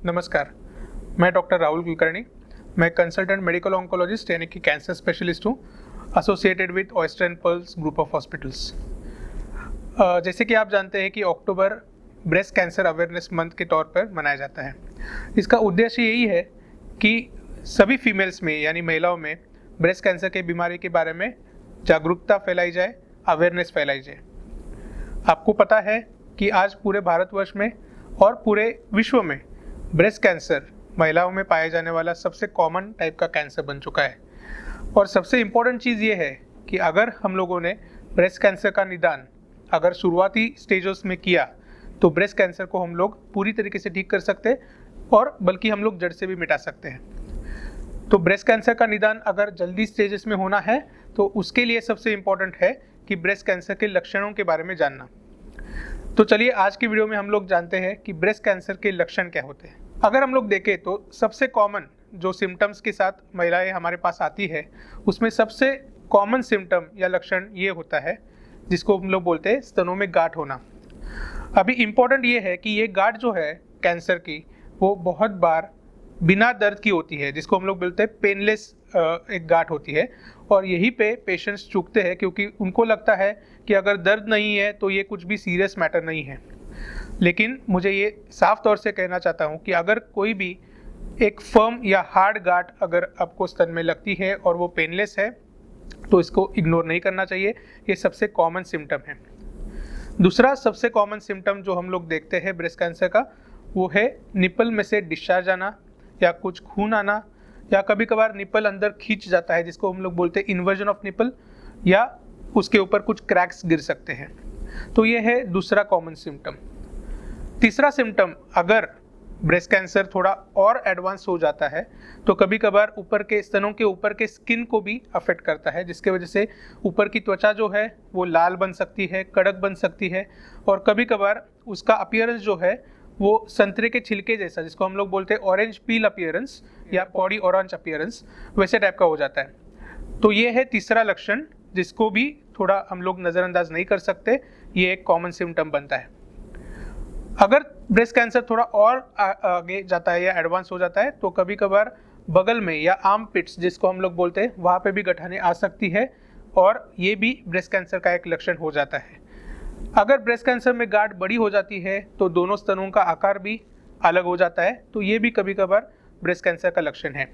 नमस्कार, मैं डॉक्टर राहुल कुलकर्णी। मैं कंसल्टेंट मेडिकल ऑन्कोलॉजिस्ट यानी कि कैंसर स्पेशलिस्ट हूँ, associated with oyster and pearls group of hospitals. जैसे कि आप जानते हैं कि अक्टूबर ब्रेस्ट कैंसर अवेयरनेस मंथ के तौर पर मनाया जाता है। इसका उद्देश्य यही है कि सभी फीमेल्स में यानी महिलाओं में ब्रेस्ट कैंसर के बीमारी के बारे में जागरूकता फैलाई जाए, अवेयरनेस फैलाई जाए। आपको पता है कि आज पूरे भारतवर्ष में और पूरे विश्व में ब्रेस्ट कैंसर महिलाओं में पाया जाने वाला सबसे कॉमन टाइप का कैंसर बन चुका है। और सबसे इम्पोर्टेंट चीज़ ये है कि अगर हम लोगों ने ब्रेस्ट कैंसर का निदान अगर शुरुआती स्टेजेस में किया तो ब्रेस्ट कैंसर को हम लोग पूरी तरीके से ठीक कर सकते हैं और बल्कि हम लोग जड़ से भी मिटा सकते हैं। तो ब्रेस्ट कैंसर का निदान अगर जल्दी स्टेजेस में होना है तो उसके लिए सबसे इम्पोर्टेंट है कि ब्रेस्ट कैंसर के लक्षणों के बारे में जानना। तो चलिए आज की वीडियो में हम लोग जानते हैं कि ब्रेस्ट कैंसर के लक्षण क्या होते हैं। अगर हम लोग देखें तो सबसे कॉमन जो सिम्टम्स के साथ महिलाएं हमारे पास आती है उसमें सबसे कॉमन सिम्टम या लक्षण ये होता है जिसको हम लोग बोलते हैं स्तनों में गांठ होना। अभी इम्पोर्टेंट ये है कि ये गांठ जो है कैंसर की वो बहुत बार बिना दर्द की होती है, जिसको हम लोग बोलते हैं पेनलेस एक गांठ होती है। और यहीं पे पेशेंट्स चूकते हैं क्योंकि उनको लगता है कि अगर दर्द नहीं है तो ये कुछ भी सीरियस मैटर नहीं है। लेकिन मुझे ये साफ तौर से कहना चाहता हूँ कि अगर कोई भी एक फर्म या हार्ड गांठ अगर आपको स्तन में लगती है और वो पेनलेस है तो इसको इग्नोर नहीं करना चाहिए। ये सबसे कॉमन सिम्टम है। दूसरा सबसे कॉमन सिम्टम जो हम लोग देखते हैं ब्रेस्ट कैंसर का वो है निपल में से डिस्चार्ज आना या कुछ खून आना, या कभी कभार निपल अंदर खींच जाता है जिसको हम लोग बोलते हैं इन्वर्जन ऑफ निपल, या उसके ऊपर कुछ क्रैक्स गिर सकते हैं। तो ये है दूसरा कॉमन सिम्टम। तीसरा सिम्टम, अगर ब्रेस्ट कैंसर थोड़ा और एडवांस हो जाता है तो कभी कभार ऊपर के स्तनों के ऊपर के स्किन को भी अफेक्ट करता है, जिसके वजह से ऊपर की त्वचा जो है वो लाल बन सकती है, कड़क बन सकती है, और कभी कभार उसका अपीयरेंस जो है वो संतरे के छिलके जैसा, जिसको हम लोग बोलते हैं ऑरेंज पील अपीयरेंस या बॉडी ऑरेंज अपीयरेंस, वैसे टाइप का हो जाता है। तो ये है तीसरा लक्षण जिसको भी थोड़ा हम लोग नज़रअंदाज नहीं कर सकते। ये एक कॉमन सिम्टम बनता है। अगर ब्रेस्ट कैंसर थोड़ा और आगे जाता है या एडवांस हो जाता है तो कभी कभार बगल में या आर्म पिट्स जिसको हम लोग बोलते हैं वहाँ पे भी गठाने आ सकती है, और ये भी ब्रेस्ट कैंसर का एक लक्षण हो जाता है। अगर ब्रेस्ट कैंसर में गांठ बड़ी हो जाती है तो दोनों स्तनों का आकार भी अलग हो जाता है, तो ये भी कभी कभार ब्रेस्ट कैंसर का लक्षण है।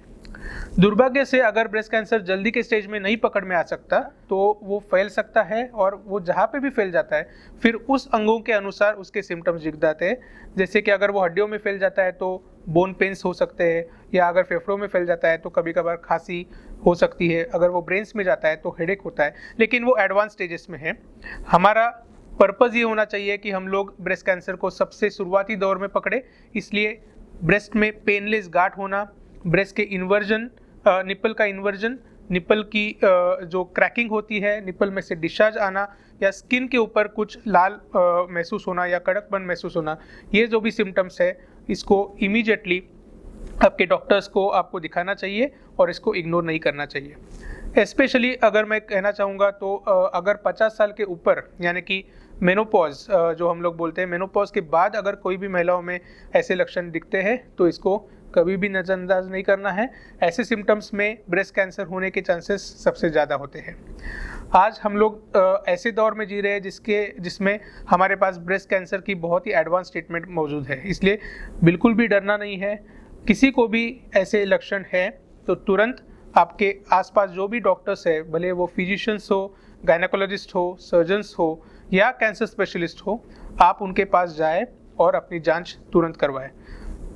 दुर्भाग्य से अगर ब्रेस्ट कैंसर जल्दी के स्टेज में नहीं पकड़ में आ सकता तो वो फैल सकता है, और वो जहाँ पे भी फैल जाता है फिर उस अंगों के अनुसार उसके सिम्टम्स दिख जाते हैं। जैसे कि अगर वो हड्डियों में फैल जाता है तो बोन पेन्स हो सकते हैं, या अगर फेफड़ों में फैल जाता है तो कभी कभार खांसी हो सकती है, अगर वो ब्रेन्स में जाता है तो हेडेक होता है, लेकिन वो एडवांस स्टेजेस में है। हमारा पर्पज़ ये होना चाहिए कि हम लोग ब्रेस्ट कैंसर को सबसे शुरुआती दौर में पकड़े, इसलिए ब्रेस्ट में पेनलेस गांठ होना, ब्रेस्ट के इन्वर्जन, निपल का इन्वर्जन, निपल की जो क्रैकिंग होती है, निपल में से डिस्चार्ज आना, या स्किन के ऊपर कुछ लाल महसूस होना या कड़कपन महसूस होना, ये जो भी सिम्टम्स है इसको इमीडिएटली आपके डॉक्टर्स को आपको दिखाना चाहिए और इसको इग्नोर नहीं करना चाहिए। स्पेशली अगर मैं कहना चाहूँगा तो अगर 50 साल के ऊपर यानी कि मेनोपॉज जो हम लोग बोलते हैं, मेनोपॉज के बाद अगर कोई भी महिलाओं में ऐसे लक्षण दिखते हैं तो इसको कभी भी नज़रअंदाज नहीं करना है। ऐसे सिम्टम्स में ब्रेस्ट कैंसर होने के चांसेस सबसे ज़्यादा होते हैं। आज हम लोग ऐसे दौर में जी रहे हैं जिसमें हमारे पास ब्रेस्ट कैंसर की बहुत ही एडवांस ट्रीटमेंट मौजूद है, इसलिए बिल्कुल भी डरना नहीं है। किसी को भी ऐसे लक्षण हैं तो तुरंत आपके आसपास जो भी डॉक्टर्स है, भले वो फिजिशियंस हो, गायनेकोलॉजिस्ट हो, सर्जन्स हो या कैंसर स्पेशलिस्ट हो, आप उनके पास जाएं और अपनी जांच तुरंत करवाएं।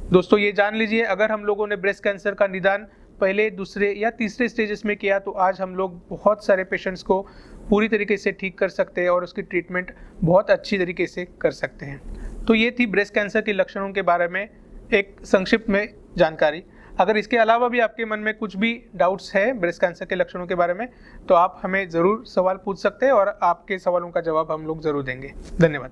दोस्तों ये जान लीजिए, अगर हम लोगों ने ब्रेस्ट कैंसर का निदान पहले, दूसरे या तीसरे स्टेजेस में किया तो आज हम लोग बहुत सारे पेशेंट्स को पूरी तरीके से ठीक कर सकते हैं और उसकी ट्रीटमेंट बहुत अच्छी तरीके से कर सकते हैं। तो ये थी ब्रेस्ट कैंसर के लक्षणों के बारे में एक संक्षिप्त में जानकारी। अगर इसके अलावा भी आपके मन में कुछ भी डाउट्स है ब्रेस्ट कैंसर के लक्षणों के बारे में तो आप हमें ज़रूर सवाल पूछ सकते हैं और आपके सवालों का जवाब हम लोग ज़रूर देंगे। धन्यवाद।